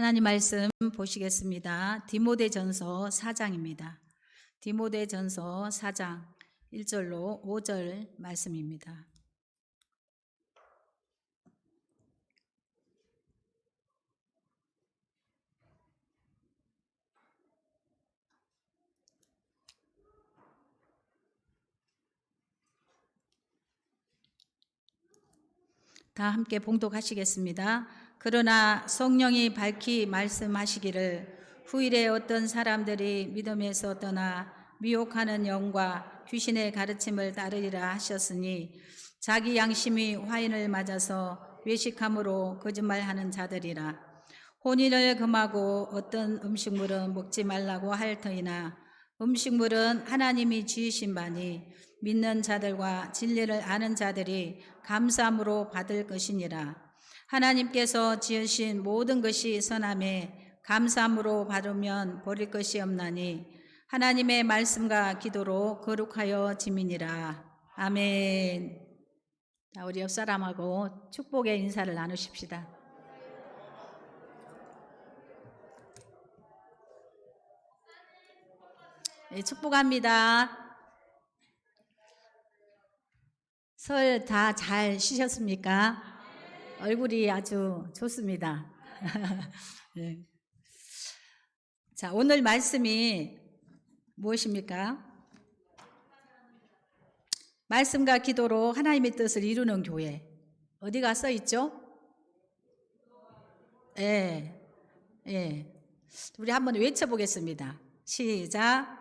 하나님 말씀 보시겠습니다. 디모데전서 4장입니다. 디모데전서 4장 1절로 5절 말씀입니다. 다 함께 봉독하시겠습니다. 그러나 성령이 밝히 말씀하시기를 후일에 어떤 사람들이 믿음에서 떠나 미혹하는 영과 귀신의 가르침을 따르리라 하셨으니 자기 양심이 화인을 맞아서 외식함으로 거짓말하는 자들이라. 혼인을 금하고 어떤 음식물은 먹지 말라고 할 터이나 음식물은 하나님이 지으신 바니 믿는 자들과 진리를 아는 자들이 감사함으로 받을 것이니라. 하나님께서 지으신 모든 것이 선함에 감사함으로 받으면 버릴 것이 없나니 하나님의 말씀과 기도로 거룩하여 지미니라. 아멘. 자, 우리 옆 사람하고 축복의 인사를 나누십시다. 네, 축복합니다. 설 다 잘 쉬셨습니까? 얼굴이 아주 좋습니다. 네. 자, 오늘 말씀이 무엇입니까? 말씀과 기도로 하나님의 뜻을 이루는 교회. 어디가 써 있죠? 예. 예. 우리 한번 외쳐보겠습니다. 시작.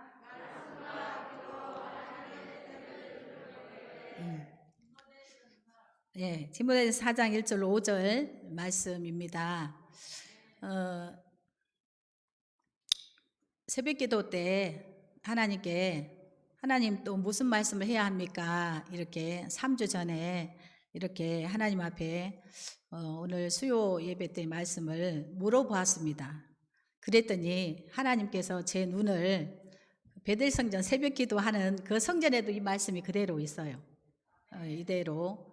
예, 디모데전서 4장 1절 5절 말씀입니다. 새벽기도 때 하나님 또 무슨 말씀을 해야 합니까? 이렇게 3주 전에 이렇게 하나님 앞에 오늘 수요 예배 때 말씀을 물어보았습니다. 그랬더니 하나님께서 제 눈을 베델성전 새벽기도 하는 그 성전에도 이 말씀이 그대로 있어요. 이대로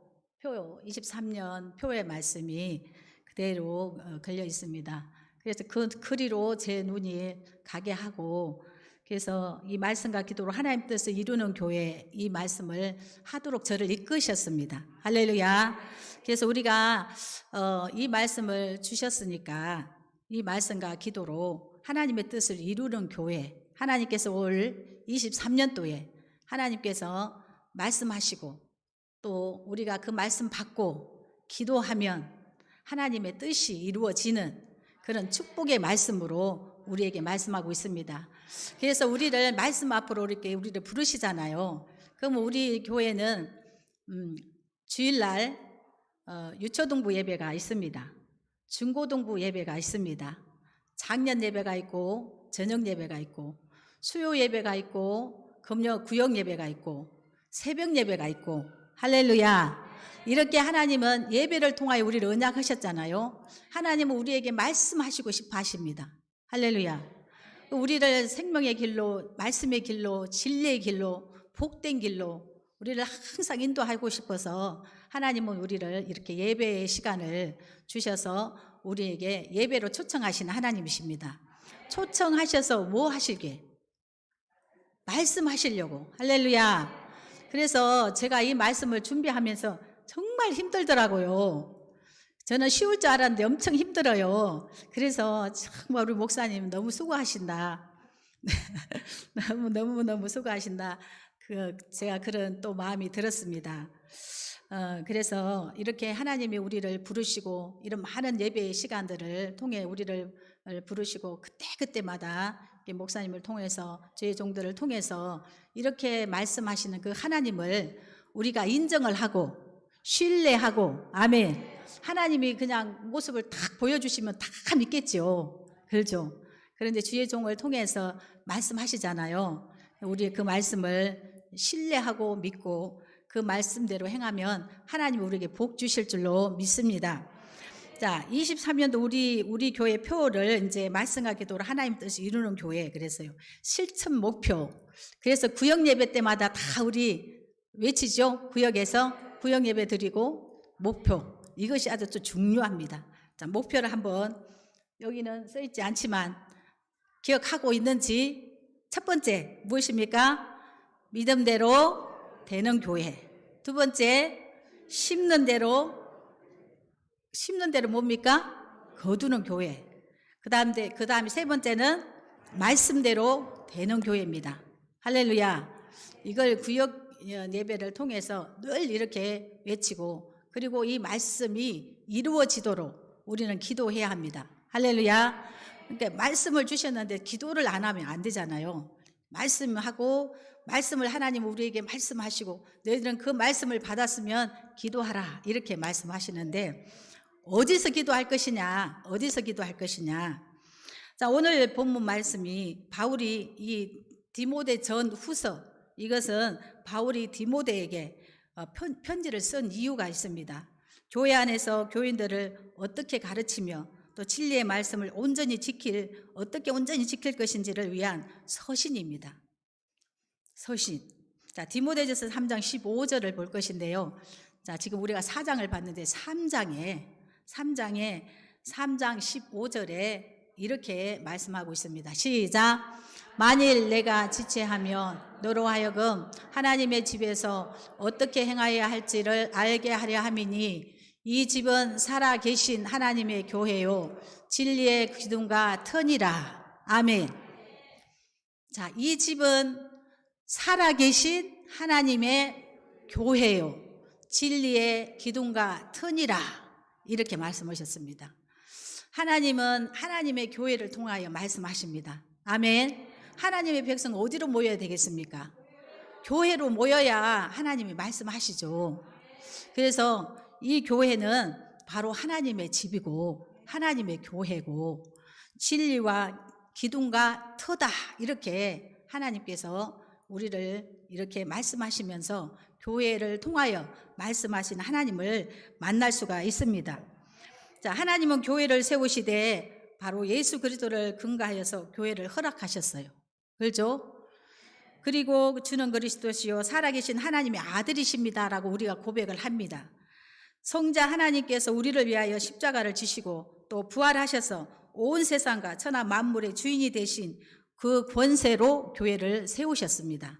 23년 표의 말씀이 그대로 걸려 있습니다. 그래서 그 그리로 제 눈이 가게 하고, 그래서 이 말씀과 기도로 하나님 뜻을 이루는 교회 이 말씀을 하도록 저를 이끄셨습니다. 할렐루야. 그래서 우리가 이 말씀을 주셨으니까 이 말씀과 기도로 하나님의 뜻을 이루는 교회, 하나님께서 올 23년도에 하나님께서 말씀하시고 또 우리가 그 말씀 받고 기도하면 하나님의 뜻이 이루어지는 그런 축복의 말씀으로 우리에게 말씀하고 있습니다. 그래서 우리를 말씀 앞으로 이렇게 우리를 부르시잖아요. 그럼 우리 교회는 주일날 유초동부 예배가 있습니다. 중고동부 예배가 있습니다. 작년 예배가 있고 저녁 예배가 있고 수요 예배가 있고 금요 구역 예배가 있고 새벽 예배가 있고, 할렐루야. 이렇게 하나님은 예배를 통하여 우리를 언약하셨잖아요. 하나님은 우리에게 말씀하시고 싶어 하십니다. 할렐루야. 우리를 생명의 길로, 말씀의 길로, 진리의 길로, 복된 길로 우리를 항상 인도하고 싶어서 하나님은 우리를 이렇게 예배의 시간을 주셔서 우리에게 예배로 초청하시는 하나님이십니다. 초청하셔서 뭐 하시게? 말씀하시려고. 할렐루야. 그래서 제가 이 말씀을 준비하면서 정말 힘들더라고요. 저는 쉬울 줄 알았는데 엄청 힘들어요. 그래서 정말 우리 목사님 너무 수고하신다. 너무 수고하신다. 제가 그런 또 마음이 들었습니다. 그래서 이렇게 하나님이 우리를 부르시고 이런 많은 예배의 시간들을 통해 우리를 부르시고 그때마다 목사님을 통해서 저희 종들을 통해서 이렇게 말씀하시는 그 하나님을 우리가 인정을 하고 신뢰하고, 아멘. 하나님이 그냥 모습을 딱 보여주시면 다 믿겠죠. 그렇죠. 그런데 주의 종을 통해서 말씀하시잖아요. 우리 그 말씀을 신뢰하고 믿고 그 말씀대로 행하면 하나님이 우리에게 복 주실 줄로 믿습니다. 자, 23년도 우리 교회 표를 이제 말씀과 기도로 하나님 뜻을 이루는 교회, 그래서요. 실천 목표. 그래서 구역 예배 때마다 다 우리 외치죠. 구역에서 구역 예배 드리고 목표. 이것이 아주 또 중요합니다. 자, 목표를 한번 여기는 써있지 않지만 기억하고 있는지, 첫 번째 무엇입니까? 믿음대로 되는 교회. 두 번째, 심는 대로 뭡니까? 거두는 교회. 그 다음에 세 번째는 말씀대로 되는 교회입니다. 할렐루야. 이걸 구역 예배를 통해서 늘 이렇게 외치고, 그리고 이 말씀이 이루어지도록 우리는 기도해야 합니다. 할렐루야. 그러니까 말씀을 주셨는데 기도를 안 하면 안 되잖아요. 말씀하고, 말씀을 하나님 우리에게 말씀하시고, 너희들은 그 말씀을 받았으면 기도하라 이렇게 말씀하시는데, 어디서 기도할 것이냐? 어디서 기도할 것이냐? 자, 오늘 본문 말씀이 바울이 이 디모데 전 후서, 이것은 바울이 디모데에게 편지를 쓴 이유가 있습니다. 교회 안에서 교인들을 어떻게 가르치며 또 진리의 말씀을 어떻게 온전히 지킬 것인지를 위한 서신입니다. 서신. 자, 디모데전서 3장 15절을 볼 것인데요. 자, 지금 우리가 4장을 봤는데 3장 15절에 이렇게 말씀하고 있습니다. 시작. 만일 내가 지체하면 너로 하여금 하나님의 집에서 어떻게 행하여야 할지를 알게 하려 함이니, 이 집은 살아계신 하나님의 교회요 진리의 기둥과 터니라. 아멘. 자, 이 집은 살아계신 하나님의 교회요 진리의 기둥과 터니라, 이렇게 말씀하셨습니다. 하나님은 하나님의 교회를 통하여 말씀하십니다. 아멘. 하나님의 백성 어디로 모여야 되겠습니까? 교회로 모여야 하나님이 말씀하시죠. 그래서 이 교회는 바로 하나님의 집이고 하나님의 교회고, 진리와 기둥과 터다, 이렇게 하나님께서 우리를 이렇게 말씀하시면서 교회를 통하여 말씀하신 하나님을 만날 수가 있습니다. 자, 하나님은 교회를 세우시되 바로 예수 그리스도를 근거하여서 교회를 허락하셨어요. 그렇죠? 그리고 주는 그리스도시요 살아계신 하나님의 아들이십니다라고 우리가 고백을 합니다. 성자 하나님께서 우리를 위하여 십자가를 지시고 또 부활하셔서 온 세상과 천하 만물의 주인이 되신 그 권세로 교회를 세우셨습니다.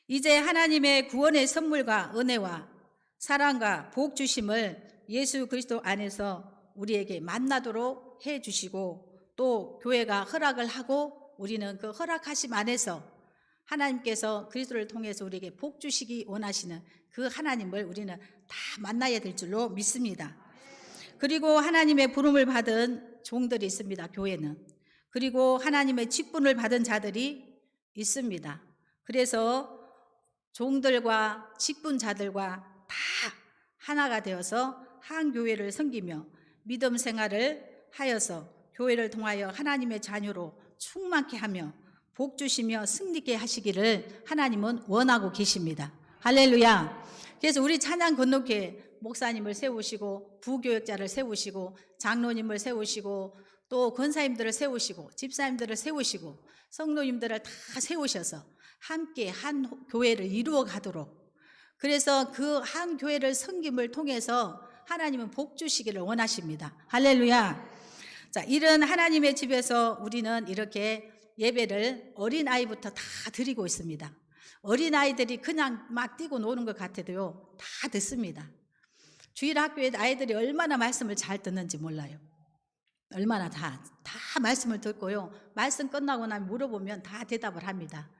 이제 하나님의 구원의 선물과 은혜와 사랑과 복 주심을 예수 그리스도 안에서 우리에게 만나도록 해 주시고, 또 교회가 허락을 하고 우리는 그 허락하심 안에서 하나님께서 그리스도를 통해서 우리에게 복 주시기 원하시는 그 하나님을 우리는 다 만나야 될 줄로 믿습니다. 그리고 하나님의 부름을 받은 종들이 있습니다. 교회는. 그리고 하나님의 직분을 받은 자들이 있습니다. 그래서 종들과 직분자들과 다 하나가 되어서 한 교회를 섬기며 믿음 생활을 하여서 교회를 통하여 하나님의 자녀로 충만케 하며 복 주시며 승리케 하시기를 하나님은 원하고 계십니다. 할렐루야. 그래서 우리 찬양 건너교회 목사님을 세우시고 부교역자를 세우시고 장로님을 세우시고 또 권사님들을 세우시고 집사님들을 세우시고 성도님들을 다 세우셔서 함께 한 교회를 이루어 가도록, 그래서 그 한 교회를 섬김을 통해서 하나님은 복 주시기를 원하십니다. 할렐루야. 자, 이런 하나님의 집에서 우리는 이렇게 예배를 어린아이부터 다 드리고 있습니다. 어린아이들이 그냥 막 뛰고 노는 것 같아도요, 다 듣습니다. 주일학교에 아이들이 얼마나 말씀을 잘 듣는지 몰라요. 얼마나 다 말씀을 듣고요, 말씀 끝나고 나면 물어보면 다 대답을 합니다.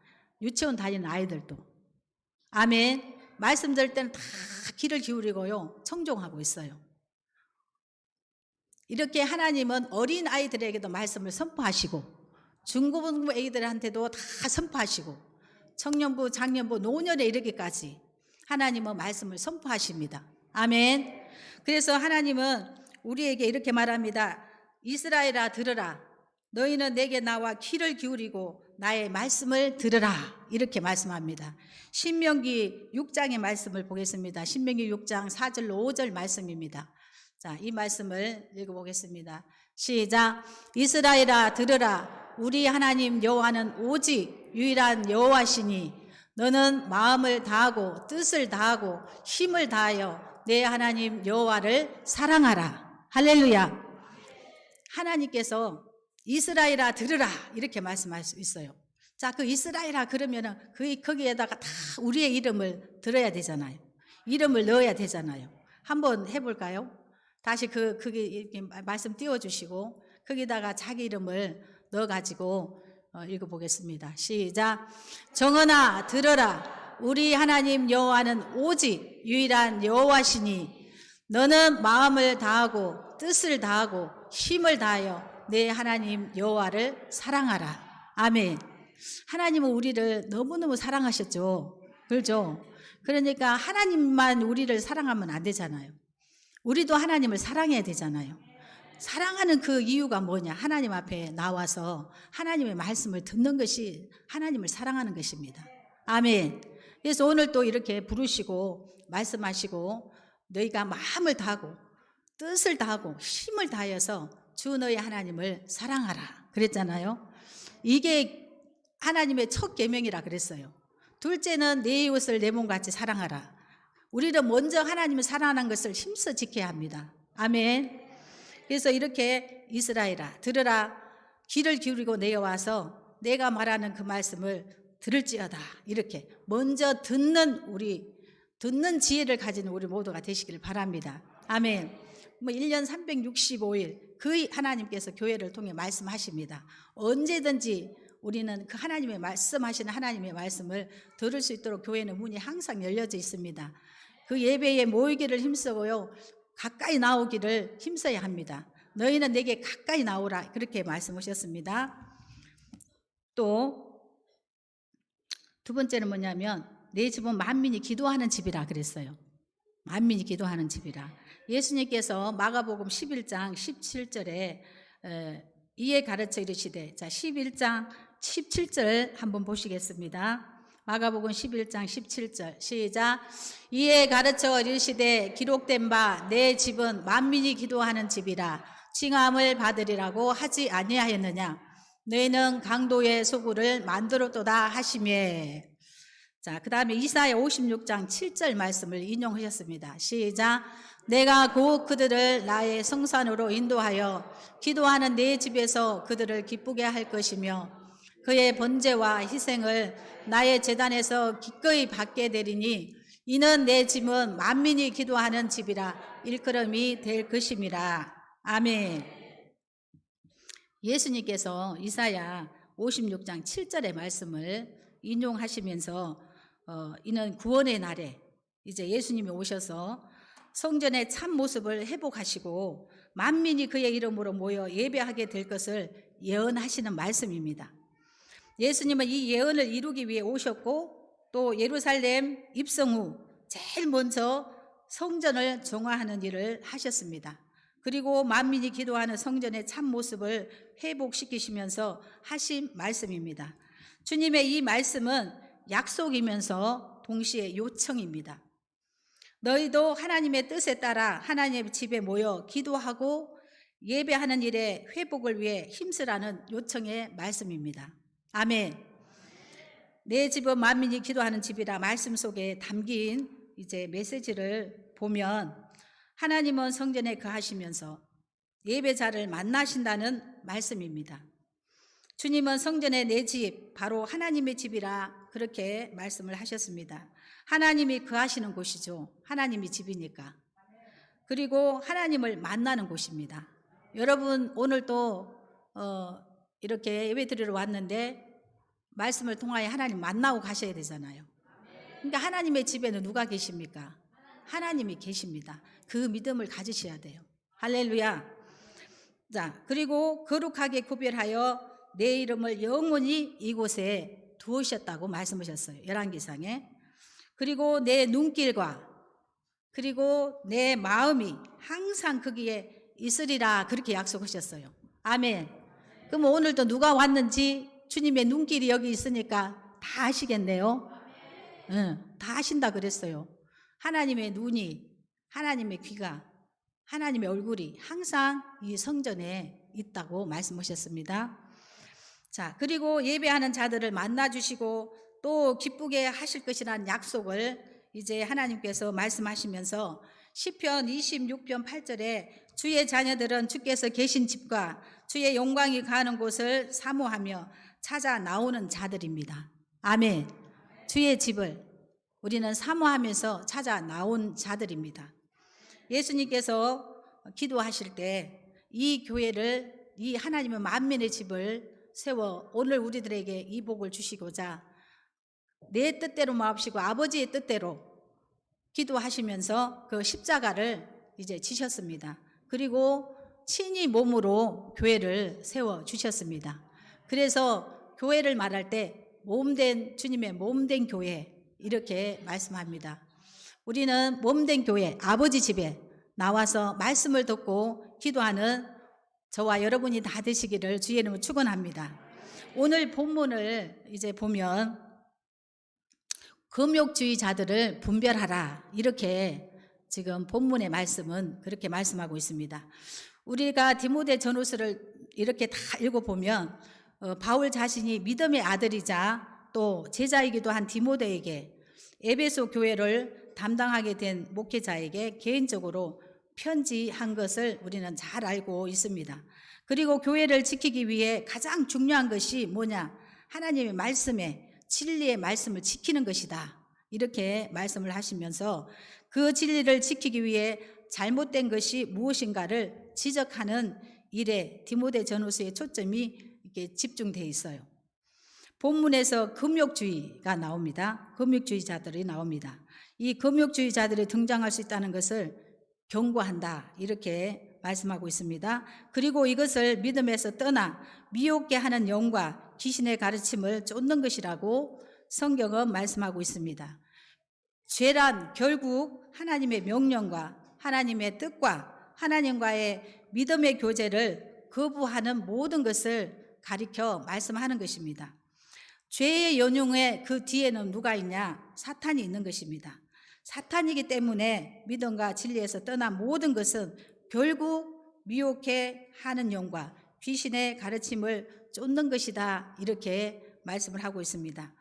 유치원 다니는 아이들도. 아멘. 말씀 들을 때는 다 귀를 기울이고요, 청종하고 있어요. 이렇게 하나님은 어린 아이들에게도 말씀을 선포하시고 중고등부 아이들한테도 다 선포하시고 청년부, 장년부, 노년에 이르기까지 하나님은 말씀을 선포하십니다. 아멘. 그래서 하나님은 우리에게 이렇게 말합니다. 이스라엘아 들으라. 너희는 내게 나와 귀를 기울이고 나의 말씀을 들으라. 이렇게 말씀합니다. 신명기 6장의 말씀을 보겠습니다. 신명기 6장 4절로 5절 말씀입니다. 자, 이 말씀을 읽어보겠습니다. 시작. 이스라엘아 들으라. 우리 하나님 여호와는 오직 유일한 여호와시니 너는 마음을 다하고 뜻을 다하고 힘을 다하여 내 하나님 여호와를 사랑하라. 할렐루야. 하나님께서 이스라엘아 들으라 이렇게 말씀할 수 있어요. 자, 그 이스라엘아 그러면은 거기에다가 다 우리의 이름을 들어야 되잖아요. 이름을 넣어야 되잖아요. 한번 해볼까요? 다시 거기 이렇게 말씀 띄워주시고 거기다가 자기 이름을 넣어가지고 읽어보겠습니다. 시작. 정언아 들어라. 우리 하나님 여호와는 오직 유일한 여호와시니 너는 마음을 다하고 뜻을 다하고 힘을 다하여 내 하나님 여호와를 사랑하라. 아멘. 하나님은 우리를 너무너무 사랑하셨죠. 그렇죠? 그러니까 하나님만 우리를 사랑하면 안 되잖아요. 우리도 하나님을 사랑해야 되잖아요. 사랑하는 그 이유가 뭐냐? 하나님 앞에 나와서 하나님의 말씀을 듣는 것이 하나님을 사랑하는 것입니다. 아멘. 그래서 오늘 또 이렇게 부르시고 말씀하시고 너희가 마음을 다하고 뜻을 다하고 힘을 다하여서 주 너희 하나님을 사랑하라 그랬잖아요. 이게 하나님의 첫 계명이라 그랬어요. 둘째는 내 이웃을 내 몸같이 사랑하라. 우리는 먼저 하나님을 사랑하는 것을 힘써 지켜야 합니다. 아멘. 그래서 이렇게 이스라엘아 들으라. 귀를 기울이고 내어와서 내가 말하는 그 말씀을 들을지어다. 이렇게 먼저 듣는 지혜를 가진 우리 모두가 되시기를 바랍니다. 아멘. 1년 365일 그 하나님께서 교회를 통해 말씀하십니다. 언제든지 우리는 그 하나님의 말씀하시는 하나님의 말씀을 들을 수 있도록 교회는 문이 항상 열려져 있습니다. 그 예배에 모이기를 힘쓰고요. 가까이 나오기를 힘써야 합니다. 너희는 내게 가까이 나오라 그렇게 말씀하셨습니다. 또 두 번째는 뭐냐면 내 집은 만민이 기도하는 집이라 그랬어요. 만민이 기도하는 집이라. 예수님께서 마가복음 11장 17절에 이에 가르쳐 이르시되, 자 11장 17절 한번 보시겠습니다. 마가복음 11장 17절 시작. 이에 가르쳐 이르시되 기록된 바 내 집은 만민이 기도하는 집이라 칭함을 받으리라고 하지 아니하였느냐. 너희는 강도의 소굴을 만들었도다 하시며. 자, 그 다음에 이사야 56장 7절 말씀을 인용하셨습니다. 시작. 내가 곧 그들을 나의 성산으로 인도하여 기도하는 내 집에서 그들을 기쁘게 할 것이며 그의 번제와 희생을 나의 제단에서 기꺼이 받게 되리니 이는 내 집은 만민이 기도하는 집이라 일컬음이 될 것임이라. 아멘. 예수님께서 이사야 56장 7절의 말씀을 인용하시면서 이는 구원의 날에 이제 예수님이 오셔서 성전의 참 모습을 회복하시고 만민이 그의 이름으로 모여 예배하게 될 것을 예언하시는 말씀입니다. 예수님은 이 예언을 이루기 위해 오셨고 또 예루살렘 입성 후 제일 먼저 성전을 정화하는 일을 하셨습니다. 그리고 만민이 기도하는 성전의 참 모습을 회복시키시면서 하신 말씀입니다. 주님의 이 말씀은 약속이면서 동시에 요청입니다. 너희도 하나님의 뜻에 따라 하나님의 집에 모여 기도하고 예배하는 일의 회복을 위해 힘쓰라는 요청의 말씀입니다. 아멘. 내 집은 만민이 기도하는 집이라 말씀 속에 담긴 이제 메시지를 보면 하나님은 성전에 거하시면서 예배자를 만나신다는 말씀입니다. 주님은 성전에 내 집, 바로 하나님의 집이라 그렇게 말씀을 하셨습니다. 하나님이 거하시는 곳이죠. 하나님이 집이니까. 그리고 하나님을 만나는 곳입니다. 여러분 오늘도 이렇게 예배 드리러 왔는데 말씀을 통하여 하나님 만나고 가셔야 되잖아요. 그러니까 하나님의 집에는 누가 계십니까? 하나님이 계십니다. 그 믿음을 가지셔야 돼요. 할렐루야. 자, 그리고 거룩하게 구별하여 내 이름을 영원히 이곳에 두으셨다고 말씀하셨어요. 열왕기상에. 그리고 내 눈길과 그리고 내 마음이 항상 거기에 있으리라 그렇게 약속하셨어요. 아멘. 그럼 오늘도 누가 왔는지 주님의 눈길이 여기 있으니까 다 아시겠네요. 응, 다 아신다 그랬어요. 하나님의 눈이, 하나님의 귀가, 하나님의 얼굴이 항상 이 성전에 있다고 말씀하셨습니다. 자, 그리고 예배하는 자들을 만나주시고 또 기쁘게 하실 것이라는 약속을 이제 하나님께서 말씀하시면서 시편 26편 8절에 주의 자녀들은 주께서 계신 집과 주의 영광이 가는 곳을 사모하며 찾아 나오는 자들입니다. 아멘. 주의 집을 우리는 사모하면서 찾아 나온 자들입니다. 예수님께서 기도하실 때 이 교회를, 이 하나님의 만민의 집을 세워 오늘 우리들에게 이 복을 주시고자 내 뜻대로 마옵시고 아버지의 뜻대로 기도하시면서 그 십자가를 이제 지셨습니다. 그리고 친히 몸으로 교회를 세워 주셨습니다. 그래서 교회를 말할 때 몸된 주님의 몸된 교회 이렇게 말씀합니다. 우리는 몸된 교회 아버지 집에 나와서 말씀을 듣고 기도하는 저와 여러분이 다 되시기를 주의 이름으로 축원합니다. 오늘 본문을 이제 보면 금욕주의자들을 분별하라 이렇게 지금 본문의 말씀은 그렇게 말씀하고 있습니다. 우리가 디모데 전후서를 이렇게 다 읽어보면 바울 자신이 믿음의 아들이자 또 제자이기도 한 디모데에게 에베소 교회를 담당하게 된 목회자에게 개인적으로 편지한 것을 우리는 잘 알고 있습니다. 그리고 교회를 지키기 위해 가장 중요한 것이 뭐냐? 하나님의 말씀에 진리의 말씀을 지키는 것이다. 이렇게 말씀을 하시면서 그 진리를 지키기 위해 잘못된 것이 무엇인가를 지적하는 일에 디모데 전후서의 초점이 이렇게 집중되어 있어요. 본문에서 금욕주의가 나옵니다. 금욕주의자들이 나옵니다. 이 금욕주의자들이 등장할 수 있다는 것을 경고한다 이렇게 말씀하고 있습니다. 그리고 이것을 믿음에서 떠나 미혹게 하는 영과 귀신의 가르침을 쫓는 것이라고 성경은 말씀하고 있습니다. 죄란 결국 하나님의 명령과 하나님의 뜻과 하나님과의 믿음의 교제를 거부하는 모든 것을 가리켜 말씀하는 것입니다. 죄의 연용에 그 뒤에는 누가 있냐? 사탄이 있는 것입니다. 사탄이기 때문에 믿음과 진리에서 떠난 모든 것은 결국 미혹해 하는 영과 귀신의 가르침을 쫓는 것이다 이렇게 말씀을 하고 있습니다.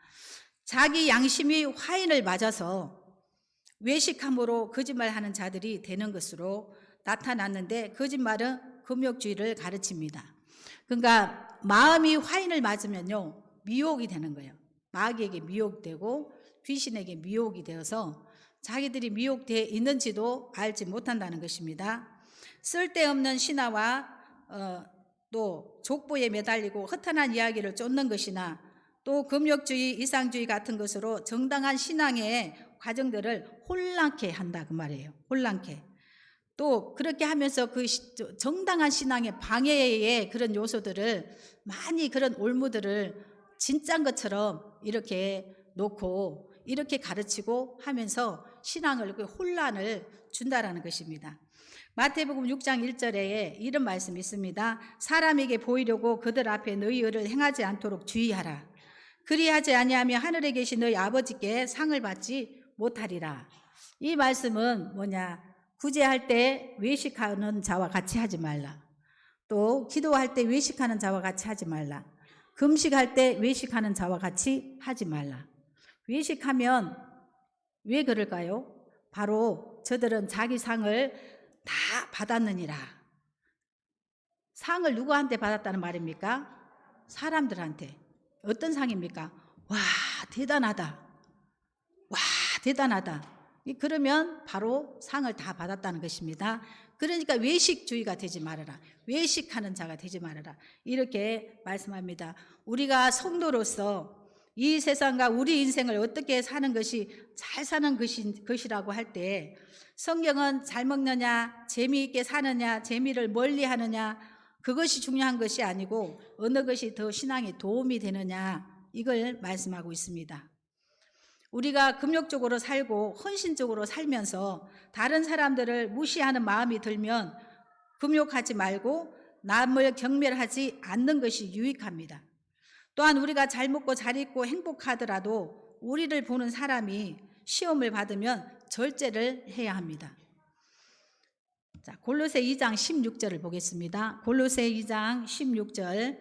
자기 양심이 화인을 맞아서 외식함으로 거짓말하는 자들이 되는 것으로 나타났는데 거짓말은 금욕주의를 가르칩니다. 그러니까 마음이 화인을 맞으면요 미혹이 되는 거예요. 마귀에게 미혹되고 귀신에게 미혹이 되어서 자기들이 미혹되어 있는지도 알지 못한다는 것입니다. 쓸데없는 신화와 또 족보에 매달리고 허탄한 이야기를 쫓는 것이나 또 금욕주의, 이상주의 같은 것으로 정당한 신앙의 과정들을 혼란케 한다 그 말이에요. 혼란케. 또 그렇게 하면서 그 정당한 신앙의 방해의 그런 요소들을 많이 그런 올무들을 진짜인 것처럼 이렇게 놓고 이렇게 가르치고 하면서 신앙을 혼란을 준다라는 것입니다. 마태복음 6장 1절에 이런 말씀이 있습니다. 사람에게 보이려고 그들 앞에 너희 의를 행하지 않도록 주의하라. 그리하지 아니하면 하늘에 계신 너희 아버지께 상을 받지 못하리라. 이 말씀은 뭐냐? 구제할 때 외식하는 자와 같이 하지 말라. 또 기도할 때 외식하는 자와 같이 하지 말라. 금식할 때 외식하는 자와 같이 하지 말라. 외식하면 왜 그럴까요? 바로 저들은 자기 상을 다 받았느니라. 상을 누구한테 받았다는 말입니까? 사람들한테. 어떤 상입니까? 와, 대단하다. 와, 대단하다. 그러면 바로 상을 다 받았다는 것입니다. 그러니까 외식주의가 되지 말아라. 외식하는 자가 되지 말아라. 이렇게 말씀합니다. 우리가 성도로서 이 세상과 우리 인생을 어떻게 사는 것이 잘 사는 것이라고 할 때 성경은 잘 먹느냐, 재미있게 사느냐, 재미를 멀리 하느냐 그것이 중요한 것이 아니고 어느 것이 더 신앙에 도움이 되느냐 이걸 말씀하고 있습니다. 우리가 금욕적으로 살고 헌신적으로 살면서 다른 사람들을 무시하는 마음이 들면 금욕하지 말고 남을 경멸하지 않는 것이 유익합니다. 또한 우리가 잘 먹고 잘 입고 행복하더라도 우리를 보는 사람이 시험을 받으면 절제를 해야 합니다. 자, 골로새 2장 16절을 보겠습니다. 골로새 2장 16절.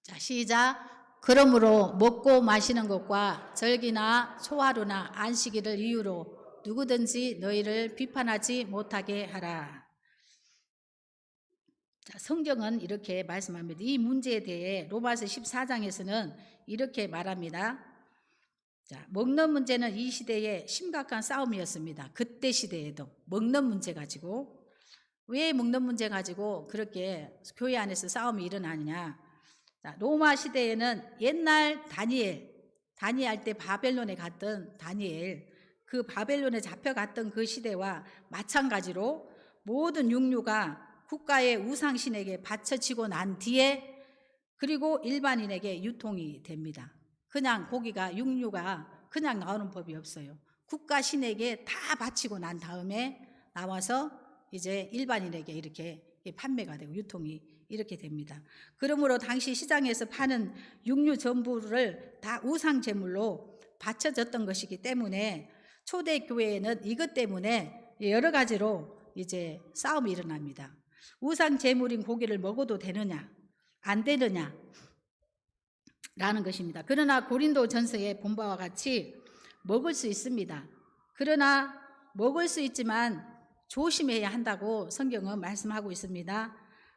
자, 시작. 그러므로 먹고 마시는 것과 절기나 초하루나 안식일을 이유로 누구든지 너희를 비판하지 못하게 하라. 자, 성경은 이렇게 말씀합니다. 이 문제에 대해 로마서 14장에서는 이렇게 말합니다. 자, 먹는 문제는 이 시대의 심각한 싸움이었습니다. 그때 시대에도 먹는 문제 가지고, 왜 먹는 문제 가지고 그렇게 교회 안에서 싸움이 일어나느냐. 자, 로마 시대에는 옛날 다니엘 때 바벨론에 갔던 다니엘, 그 바벨론에 잡혀갔던 그 시대와 마찬가지로 모든 육류가 국가의 우상신에게 바쳐지고 난 뒤에 그리고 일반인에게 유통이 됩니다. 그냥 고기가 육류가 그냥 나오는 법이 없어요. 국가 신에게 다 바치고 난 다음에 나와서 이제 일반인에게 이렇게 판매가 되고 유통이 이렇게 됩니다. 그러므로 당시 시장에서 파는 육류 전부를 다 우상 제물로 바쳐졌던 것이기 때문에 초대 교회에는 이것 때문에 여러 가지로 이제 싸움이 일어납니다. 우상 제물인 고기를 먹어도 되느냐 안 되느냐 라는 것입니다. 그러나 고린도 전서에 본 바와 같이 먹을 수 있습니다. 그러나 먹을 수 있지만 조심해야 한다고 성경은 말씀하고 있습니다.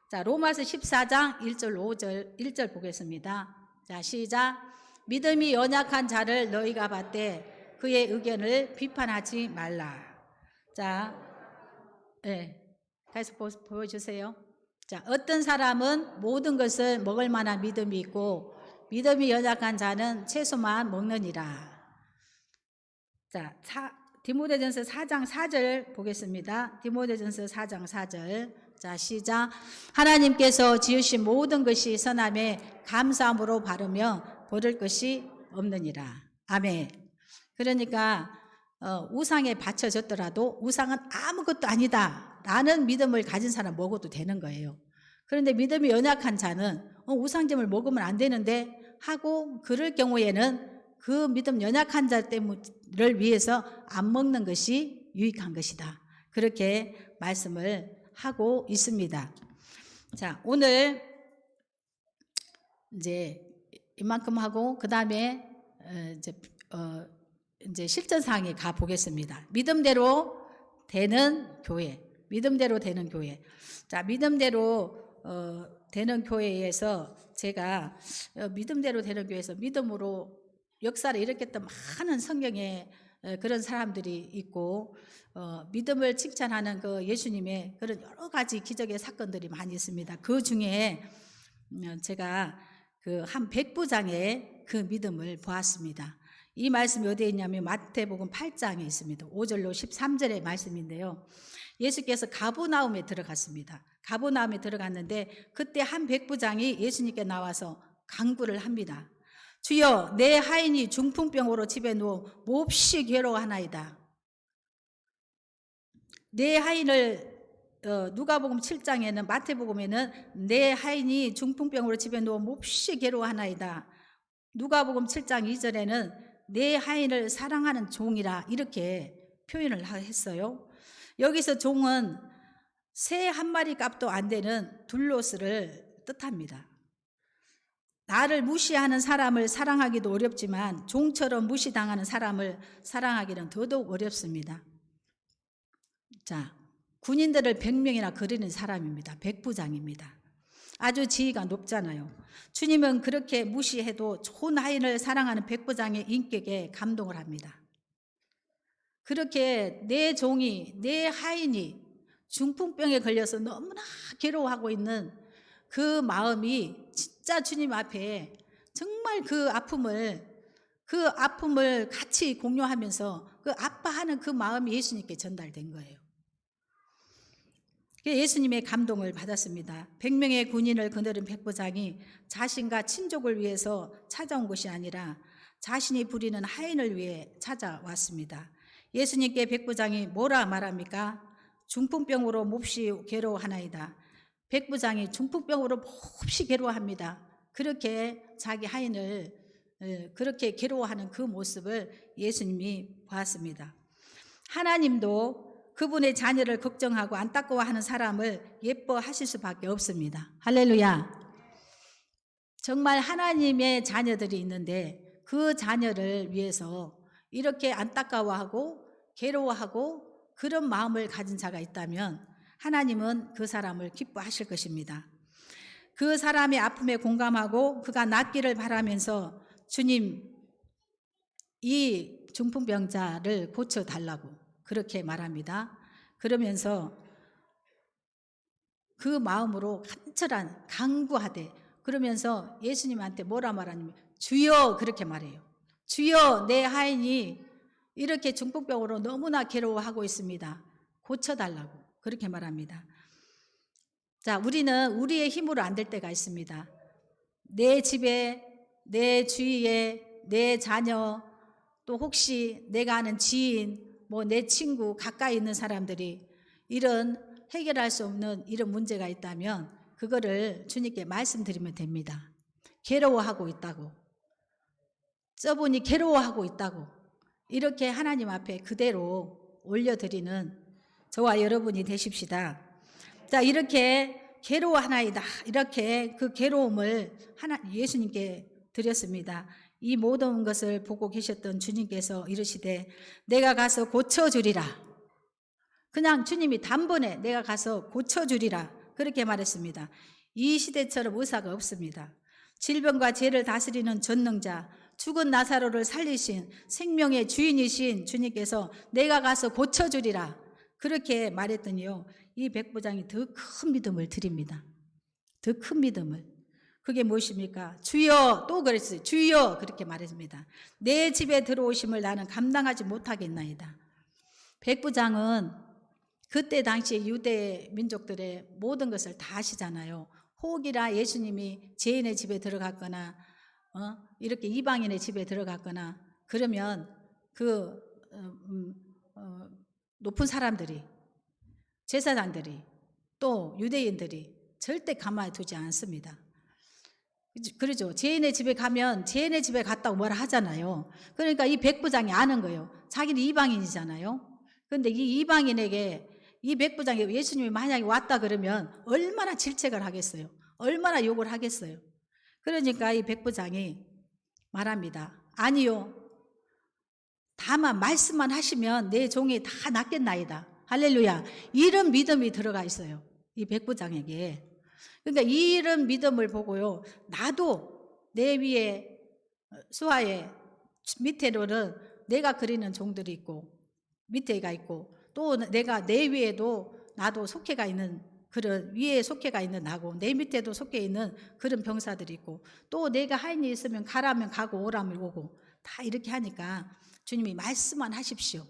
자, 로마서 14장 1절 5절 1절 보겠습니다. 자, 시작. 믿음이 연약한 자를 너희가 봤되 그의 의견을 비판하지 말라. 자, 다시 보여주세요. 자, 어떤 사람은 모든 것을 먹을 만한 믿음이 있고 믿음이 연약한 자는 채소만 먹느니라. 자, 디모데전서 4장 4절 보겠습니다. 디모데전서 4장 4절. 자, 시작. 하나님께서 지으신 모든 것이 선함에 감사함으로 바르며 버릴 것이 없느니라. 아멘. 그러니까 우상에 바쳐졌더라도 우상은 아무것도 아니다 라는 믿음을 가진 사람 먹어도 되는 거예요. 그런데 믿음이 연약한 자는 우상점을 먹으면 안 되는데 하고 그럴 경우에는 그 믿음 연약한 자 때문을 위해서 안 먹는 것이 유익한 것이다. 그렇게 말씀을 하고 있습니다. 자, 오늘 이제 이만큼 하고 그 다음에 이제 실전사항에 가 보겠습니다. 믿음대로 되는 교회, 믿음대로 되는 교회. 자, 믿음대로 되는 교회에서 제가 믿음대로 되는 교회에서 믿음으로 역사를 일으켰던 많은 성경에 그런 사람들이 있고 믿음을 칭찬하는 그 예수님의 그런 여러 가지 기적의 사건들이 많이 있습니다. 그 중에 제가 그 한 백부장의 그 믿음을 보았습니다. 이 말씀이 어디에 있냐면 마태복음 8장에 있습니다. 5절로 13절의 말씀인데요. 예수께서 가버나움에 들어갔습니다. 가버나움에 들어갔는데 그때 한 백부장이 예수님께 나와서 간구를 합니다. 주여, 내 하인이 중풍병으로 집에 누워 몹시 괴로워하나이다. 내 하인을 누가복음 7장에는 마태복음에는 내 하인이 중풍병으로 집에 누워 몹시 괴로워하나이다. 누가복음 7장 2절에는 내 하인을 사랑하는 종이라 이렇게 표현을 했어요. 여기서 종은 새 한 마리 값도 안 되는 둘로스를 뜻합니다. 나를 무시하는 사람을 사랑하기도 어렵지만 종처럼 무시당하는 사람을 사랑하기는 더더욱 어렵습니다. 자, 군인들을 100명이나 그리는 사람입니다. 백부장입니다. 아주 지위가 높잖아요. 주님은 그렇게 무시해도 좋은 하인을 사랑하는 백부장의 인격에 감동을 합니다. 그렇게 내 종이, 내 하인이 중풍병에 걸려서 너무나 괴로워하고 있는 그 마음이 진짜 주님 앞에 정말 그 아픔을 같이 공유하면서 그 아파하는 그 마음이 예수님께 전달된 거예요. 예수님의 감동을 받았습니다. 100명의 군인을 거느린 백부장이 자신과 친족을 위해서 찾아온 것이 아니라 자신이 부리는 하인을 위해 찾아왔습니다. 예수님께 백부장이 뭐라 말합니까? 중풍병으로 몹시 괴로워하나이다. 백부장이 중풍병으로 몹시 괴로워합니다. 그렇게 자기 하인을 그렇게 괴로워하는 그 모습을 예수님이 보았습니다. 하나님도 그분의 자녀를 걱정하고 안타까워하는 사람을 예뻐하실 수밖에 없습니다. 할렐루야. 정말 하나님의 자녀들이 있는데 그 자녀를 위해서 이렇게 안타까워하고 괴로워하고 그런 마음을 가진 자가 있다면 하나님은 그 사람을 기뻐하실 것입니다. 그 사람의 아픔에 공감하고 그가 낫기를 바라면서 주님, 이 중풍병자를 고쳐달라고 그렇게 말합니다. 그러면서 그 마음으로 간절한 간구하되, 그러면서 예수님한테 뭐라 말하냐면 주여 그렇게 말해요. 주여, 내 하인이 이렇게 중풍병으로 너무나 괴로워하고 있습니다. 고쳐달라고 그렇게 말합니다. 자, 우리는 우리의 힘으로 안 될 때가 있습니다. 내 집에, 내 주위에, 내 자녀, 또 혹시 내가 아는 지인, 뭐 내 친구, 가까이 있는 사람들이 이런 해결할 수 없는 이런 문제가 있다면 그거를 주님께 말씀드리면 됩니다. 괴로워하고 있다고, 저분이 괴로워하고 있다고 이렇게 하나님 앞에 그대로 올려드리는 저와 여러분이 되십시다. 자, 이렇게 괴로워하나이다, 이렇게 그 괴로움을 예수님께 드렸습니다. 이 모든 것을 보고 계셨던 주님께서 이르시되 내가 가서 고쳐주리라. 그냥 주님이 단번에 내가 가서 고쳐주리라 그렇게 말했습니다. 이 시대처럼 의사가 없습니다. 질병과 죄를 다스리는 전능자, 죽은 나사로를 살리신 생명의 주인이신 주님께서 내가 가서 고쳐주리라 그렇게 말했더니요, 이 백부장이 더 큰 믿음을 드립니다. 더 큰 믿음을. 그게 무엇입니까? 주여, 또 그랬어요. 주여 그렇게 말했습니다. 내 집에 들어오심을 나는 감당하지 못하겠나이다. 백부장은 그때 당시에 유대 민족들의 모든 것을 다 아시잖아요. 혹이라 예수님이 죄인의 집에 들어갔거나 이렇게 이방인의 집에 들어갔거나 그러면 그 높은 사람들이, 제사장들이, 또 유대인들이 절대 가만히 두지 않습니다. 그러죠. 죄인의 집에 가면 죄인의 집에 갔다고 뭐라 하잖아요. 그러니까 이 백부장이 아는 거예요. 자기는 이방인이잖아요. 그런데 이 이방인에게 이 백부장이 예수님이 만약에 왔다 그러면 얼마나 질책을 하겠어요. 얼마나 욕을 하겠어요. 그러니까 이 백부장이 말합니다. 아니요, 다만 말씀만 하시면 내 종이 다 낫겠나이다. 할렐루야. 이런 믿음이 들어가 있어요, 이 백부장에게. 그러니까 이런 믿음을 보고요, 나도 내 위에 수하에 밑에로는 내가 그리는 종들이 있고 밑에가 있고, 또 내가 내 위에도 나도 속해가 있는, 그런 위에 속해가 있는 나고 내 밑에도 속해 있는 그런 병사들이 있고, 또 내가 하인이 있으면 가라면 가고 오라면 오고, 다 이렇게 하니까 주님이 말씀만 하십시오.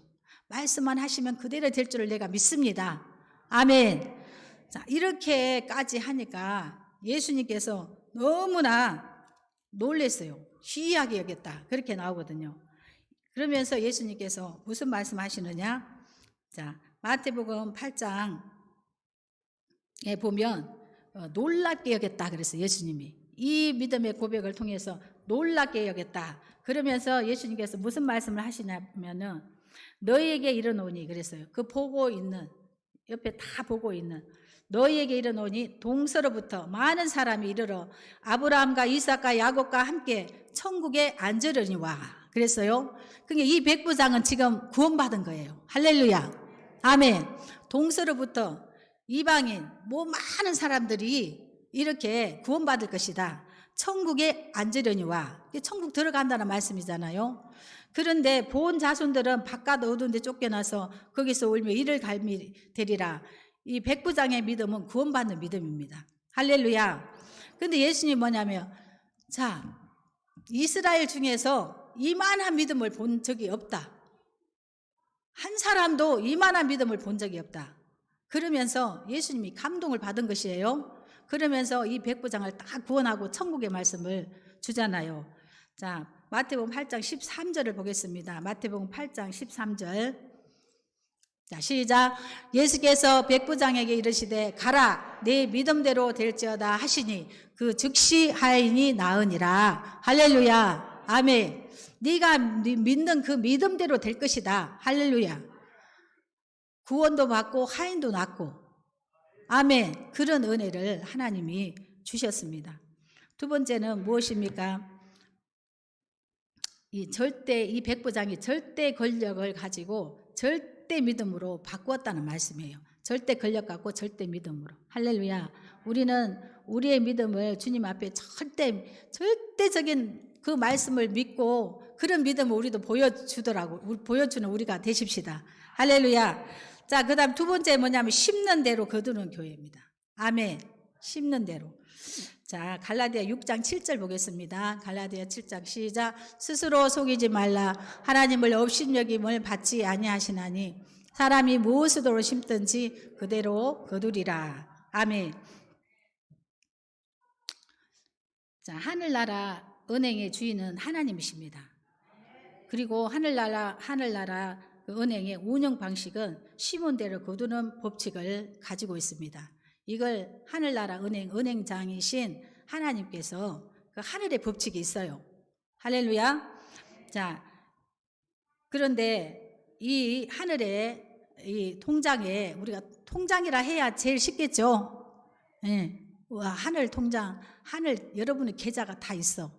말씀만 하시면 그대로 될 줄을 내가 믿습니다. 아멘. 자, 이렇게까지 하니까 예수님께서 너무나 놀랬어요. 희귀하게 여겼다 그렇게 나오거든요. 그러면서 예수님께서 무슨 말씀 하시느냐? 자, 마태복음 8장에 보면 놀랍게 여겼다 그랬어요. 예수님이 이 믿음의 고백을 통해서 놀랍게 여겼다. 그러면서 예수님께서 무슨 말씀을 하시냐면은 너희에게 이르노니 그랬어요. 그 보고 있는, 옆에 다 보고 있는, 너희에게 이르노니 동서로부터 많은 사람이 이르러 아브라함과 이삭과 야곱과 함께 천국에 앉으려니와 그랬어요. 그러니까 이 백부장은 지금 구원받은 거예요. 할렐루야. 아멘. 동서로부터 이방인 뭐 많은 사람들이 이렇게 구원받을 것이다. 천국에 앉으려니와, 천국 들어간다는 말씀이잖아요. 그런데 본 자손들은 바깥 어두운 데 쫓겨나서 거기서 울며 이를 갈미 되리라. 이 백부장의 믿음은 구원받는 믿음입니다. 할렐루야. 근데 예수님이 뭐냐면, 자, 이스라엘 중에서 이만한 믿음을 본 적이 없다. 한 사람도 이만한 믿음을 본 적이 없다. 그러면서 예수님이 감동을 받은 것이에요. 그러면서 이 백부장을 딱 구원하고 천국의 말씀을 주잖아요. 자, 마태복음 8장 13절을 보겠습니다. 마태복음 8장 13절. 자, 시작. 예수께서 백부장에게 이르시되 가라, 내 믿음대로 될지어다 하시니 그 즉시 하인이 나으니라. 할렐루야. 아멘. 네가 믿는 그 믿음대로 될 것이다. 할렐루야. 구원도 받고 하인도 낳고, 아멘. 그런 은혜를 하나님이 주셨습니다. 두 번째는 무엇입니까? 이 백부장이 절대 권력을 가지고 절대 믿음으로 바꾸었다는 말씀이에요. 절대 권력 갖고 절대 믿음으로. 할렐루야. 우리는 우리의 믿음을 주님 앞에 절대적인 그 말씀을 믿고 그런 믿음을 우리도 보여주는 우리가 되십시다. 할렐루야. 자, 그 다음 두 번째 뭐냐면 심는 대로 거두는 교회입니다. 아멘. 심는 대로. 자, 갈라디아 6장 7절 보겠습니다. 갈라디아 7장 시작. 스스로 속이지 말라. 하나님을 업신여김을 받지 아니하시나니 사람이 무엇으로 심든지 그대로 거두리라. 아멘. 자, 하늘나라 은행의 주인은 하나님이십니다. 그리고 하늘나라 그 은행의 운영 방식은 심은 대로 거두는 법칙을 가지고 있습니다. 이걸 하늘나라 은행장이신 하나님께서 그 하늘의 법칙이 있어요. 할렐루야. 자, 그런데 이 하늘의 이 통장에 우리가 통장이라 해야 제일 쉽겠죠. 예. 와, 하늘 통장, 하늘 여러분의 계좌가 다 있어.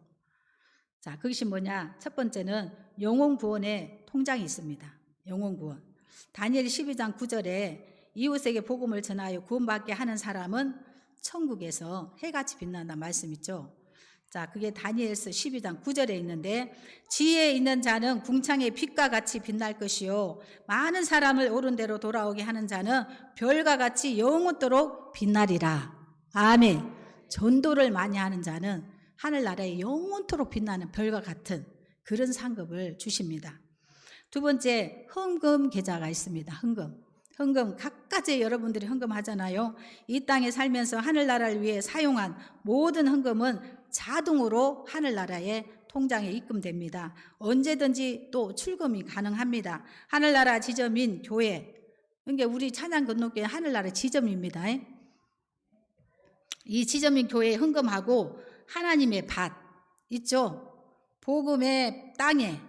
자, 그것이 뭐냐? 첫 번째는 영혼구원의 통장이 있습니다. 영혼구원. 다니엘 12장 9절에 이웃에게 복음을 전하여 구원받게 하는 사람은 천국에서 해같이 빛난다 말씀 있죠. 자, 그게 다니엘서 12장 9절에 있는데 지혜에 있는 자는 궁창의 빛과 같이 빛날 것이요 많은 사람을 옳은 대로 돌아오게 하는 자는 별과 같이 영원토록 빛나리라. 아멘. 전도를 많이 하는 자는 하늘나라에 영원토록 빛나는 별과 같은 그런 상급을 주십니다. 두 번째, 헌금 계좌가 있습니다. 헌금 각가지 여러분들이 헌금하잖아요. 이 땅에 살면서 하늘나라를 위해 사용한 모든 헌금은 자동으로 하늘나라의 통장에 입금됩니다. 언제든지 또 출금이 가능합니다. 하늘나라 지점인 교회, 그러니까 우리 찬양건너교회 하늘나라 지점입니다. 이 지점인 교회에 헌금하고 하나님의 밭 있죠. 복음의 땅에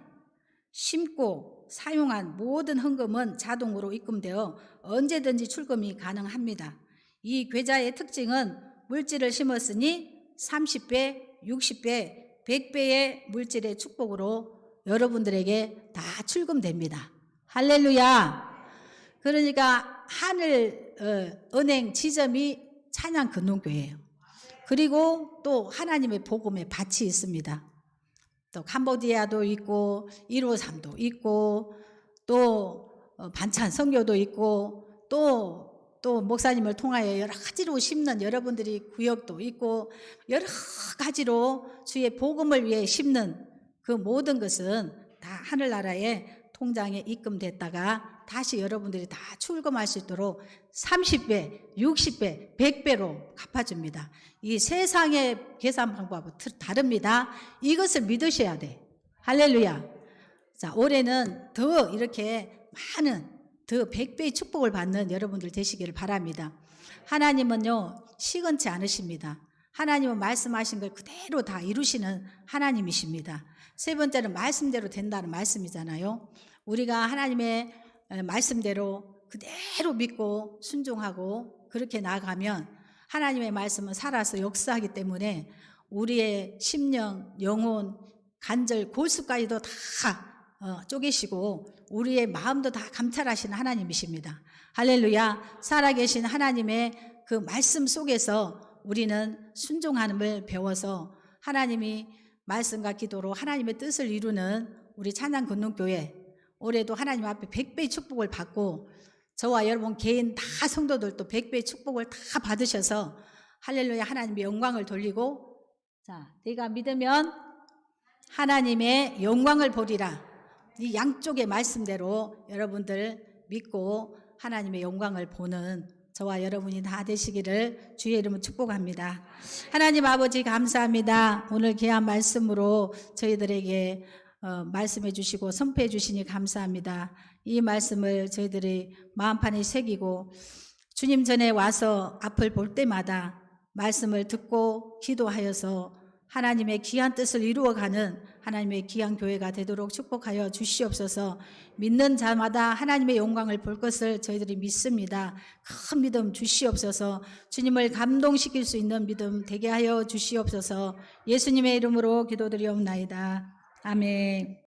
심고 사용한 모든 헌금은 자동으로 입금되어 언제든지 출금이 가능합니다. 이 계좌의 특징은 물질을 심었으니 30배, 60배, 100배의 물질의 축복으로 여러분들에게 다 출금됩니다. 할렐루야. 그러니까 하늘 은행 지점이 찬양근동교회예요. 그리고 또 하나님의 복음의 밭이 있습니다. 또 캄보디아도 있고 153도 있고 또 반찬 선교도 있고 또 목사님을 통하여 여러 가지로 심는 여러분들이 구역도 있고 여러 가지로 주의 복음을 위해 심는 그 모든 것은 다 하늘나라의 통장에 입금됐다가 다시 여러분들이 다 출금할 수 있도록 30배, 60배, 100배로 갚아줍니다. 이 세상의 계산 방법은 다릅니다. 이것을 믿으셔야 돼. 할렐루야. 자, 올해는 더 이렇게 많은 더 100배의 축복을 받는 여러분들 되시기를 바랍니다. 하나님은요, 시건치 않으십니다. 하나님은 말씀하신 걸 그대로 다 이루시는 하나님이십니다. 세 번째는 말씀대로 된다는 말씀이잖아요. 우리가 하나님의 말씀대로 그대로 믿고 순종하고 그렇게 나아가면 하나님의 말씀은 살아서 역사하기 때문에 우리의 심령, 영혼, 관절, 골수까지도 다 쪼개시고 우리의 마음도 다 감찰하시는 하나님이십니다. 할렐루야. 살아계신 하나님의 그 말씀 속에서 우리는 순종함을 배워서 하나님이 말씀과 기도로 하나님의 뜻을 이루는 우리 찬양건너교회 올해도 하나님 앞에 100배의 축복을 받고 저와 여러분 개인 다 성도들도 100배의 축복을 다 받으셔서 할렐루야 하나님의 영광을 돌리고 자, 내가 믿으면 하나님의 영광을 보리라. 이 양쪽의 말씀대로 여러분들 믿고 하나님의 영광을 보는 저와 여러분이 다 되시기를 주의 이름으로 축복합니다. 하나님 아버지 감사합니다. 오늘 귀한 말씀으로 저희들에게 말씀해 주시고 선포해 주시니 감사합니다. 이 말씀을 저희들이 마음판에 새기고 주님 전에 와서 앞을 볼 때마다 말씀을 듣고 기도하여서 하나님의 귀한 뜻을 이루어가는 하나님의 귀한 교회가 되도록 축복하여 주시옵소서. 믿는 자마다 하나님의 영광을 볼 것을 저희들이 믿습니다. 큰 믿음 주시옵소서. 주님을 감동시킬 수 있는 믿음 되게 하여 주시옵소서. 예수님의 이름으로 기도드리옵나이다. 아멘.